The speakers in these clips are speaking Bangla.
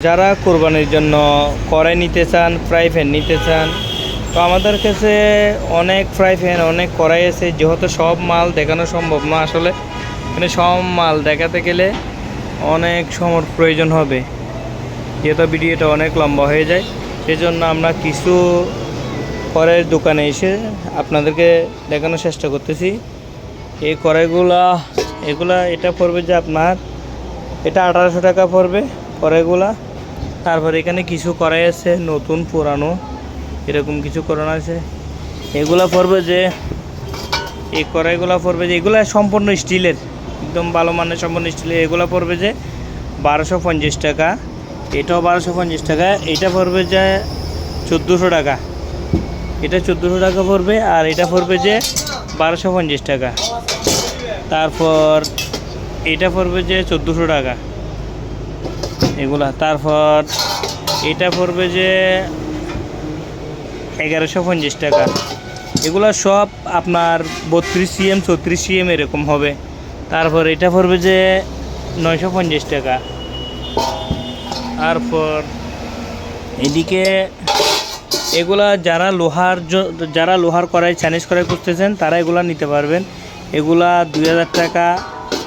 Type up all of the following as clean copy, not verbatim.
যারা কোরবানির জন্য কড়াই নিতে চান, ফ্রাই প্যান নিতে চান, তো আমাদের কাছে অনেক ফ্রাই প্যান, অনেক কড়াই আছে। যেহেতু সব মাল দেখানো সম্ভব না, আসলে মানে সব মাল দেখাতে গেলে অনেক সময়ের প্রয়োজন হবে, যেহেতু ভিডিওটা অনেক লম্বা হয়ে যায়। সেজন্য আমরা কিছু কড়াইয়ের দোকানে এসে আপনাদেরকে দেখানোর চেষ্টা করতেছি। এই কড়াইগুলা এটা পড়বে যে আপনার এটা 1800 টাকা পড়বে কড়াইগুলা। তারপর এখানে কিছু কড়াই আছে নতুন পুরানো, এরকম কিছু কড়াই আছে। এগুলা পড়বে যে এই কড়াইগুলা পড়বে যে এগুলা সম্পূর্ণ স্টিলের, একদম ভালো মানের সম্পূর্ণ স্টিলের। এগুলা পড়বে যে 1250 টাকা, এটাও 1250 টাকা। এটা পড়বে যে 1400 টাকা, এটা 1400 টাকা পড়বে। আর এটা পড়বে যে 1250 টাকা। তারপর এটা পড়বে যে 1400 টাকা এগুলা। তারপর এটা পড়বে যে 1150 টাকা। এগুলা সব আপনার 32 cm 34 cm এরকম হবে। তারপর এটা পড়বে যে 950 টাকা। তারপর এদিকে এগুলা যারা লোহার কড়াই, চাইনিজ কড়াই করতেছেন তারা এগুলা নিতে পারবেন। এগুলা 2000 টাকা,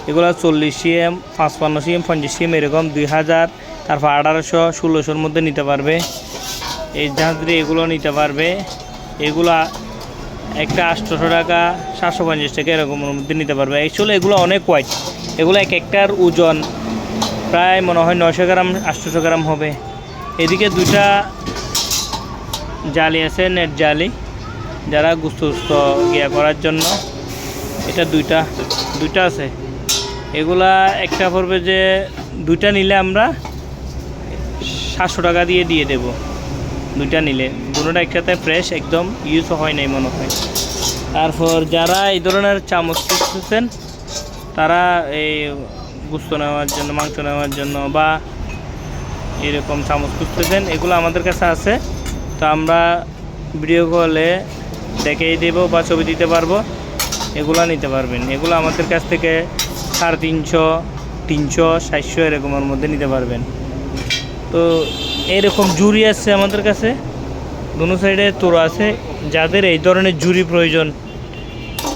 এগুলা 40 cm 55 cm 50 cm এরকম 2000। তারপর 1800 1600-র মধ্যে নিতে পারবে। এই জাহাজরি এগুলো নিতে পারবে। এগুলা একটা 800 টাকা 750 টাকা এরকমের মধ্যে নিতে পারবে। অ্যাকচুয়ালি এগুলো অনেক ওয়াইট, এগুলো এক একটার ওজন প্রায় মনে হয় 900 গ্রাম 800 গ্রাম হবে। এদিকে দুইটা জালি আছে, নেট জালি, যারা গুস্ত গিয়া করার জন্য। এটা দুইটা আছে। এগুলা একটা পড়বে যে দুইটা নিলে আমরা 700 টাকা দিয়ে দেব। দুইটা নিলে দুটোটা একসাথে ফ্রেশ, একদম ইউজও হয় নাই মনে হয়। তারপর যারা এই ধরনের চামচ খুঁজতেছেন, তারা এই গুস্ত নেওয়ার জন্য, মাংস নেওয়ার জন্য বা এরকম চামচ খুঁজতেছেন, এগুলো আমাদের কাছে আছে। তো আমরা ভিডিও কলে দেখিয়ে দেবো বা ছবি দিতে পারবো, এগুলো নিতে পারবেন। এগুলো আমাদের কাছ থেকে 350, 300, 700 এরকমের মধ্যে নিতে পারবেন। তো এরকম জুড়ি আছে আমাদের কাছে, দুনো সাইডে তোড়া আছে। যাদের এই ধরনের জুড়ি প্রয়োজন,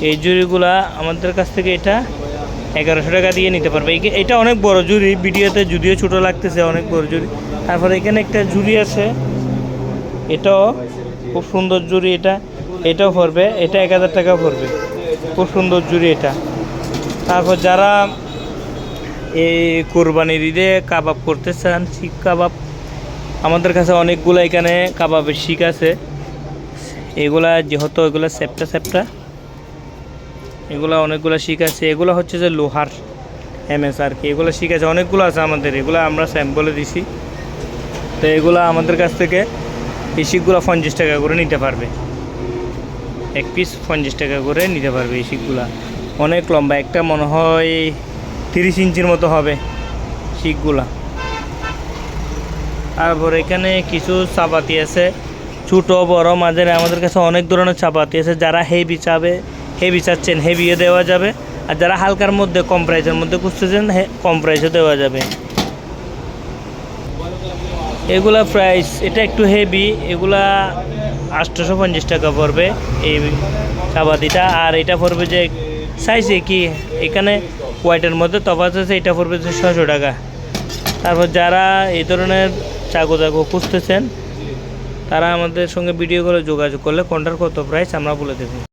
এই জুড়িগুলা আমাদের কাছ থেকে এটা 1100 টাকা দিয়ে নিতে পারবে। এটা অনেক বড় জুড়ি, ভিডিওতে যদিও ছোটো লাগতেছে, অনেক বড় জুড়ি। তারপরে এখানে একটা জুড়ি আছে, এটাও খুব সুন্দর জুড়ি। এটাও পড়বে, এটা 1000 টাকা পড়বে, খুব সুন্দর জুড়ি এটা। তারপর যারা এই কোরবানির ঈদে কাবাব করতে চান, শিক কাবাব, আমাদের কাছে অনেকগুলো এখানে কাবাবের শিক আছে। এগুলা যেহেতু এগুলো সেপ্টা, এগুলো অনেকগুলো শিক আছে। এগুলো হচ্ছে যে লোহার এমএস আর কি, এগুলো শিক আছে অনেকগুলো আছে আমাদের। এগুলো আমরা স্যাম্পলে দিছি। তো এগুলো আমাদের কাছ থেকে এই শিকগুলো 50 টাকা করে নিতে পারবে, এক পিস 50 টাকা করে নিতে পারবে। এই শিকগুলা অনেক লম্বা, একটা মনে হয় 30 ইঞ্চির মতো হবে শিকগুলা। তারপর এখানে কিছু চাপাতি আছে, ছোটো বড় মাঝের। আমাদের কাছে অনেক ধরনের চাপাতি আছে। যারা হেভি চাচ্ছেন, হেভিও দেওয়া যাবে। আর যারা হালকার মধ্যে, কম প্রাইসের মধ্যে খুঁজতেছেন, কম প্রাইসও দেওয়া যাবে। এগুলা প্রাইস, এটা একটু হেভি, এগুলা 850 টাকা পড়বে এই চাপাতিটা। আর এটা পড়বে যে সাইজে কি এখানে হোয়াইটের মধ্যে তফাৎ আছে, এটা পড়বে যে 600 টাকা। তারপর যারা এই ধরনের চাকু খুঁজতেছেন, তারা আমাদের সঙ্গে ভিডিও করে যোগাযোগ করলে কোনটার কত প্রাইস আমরা বলে দেবো।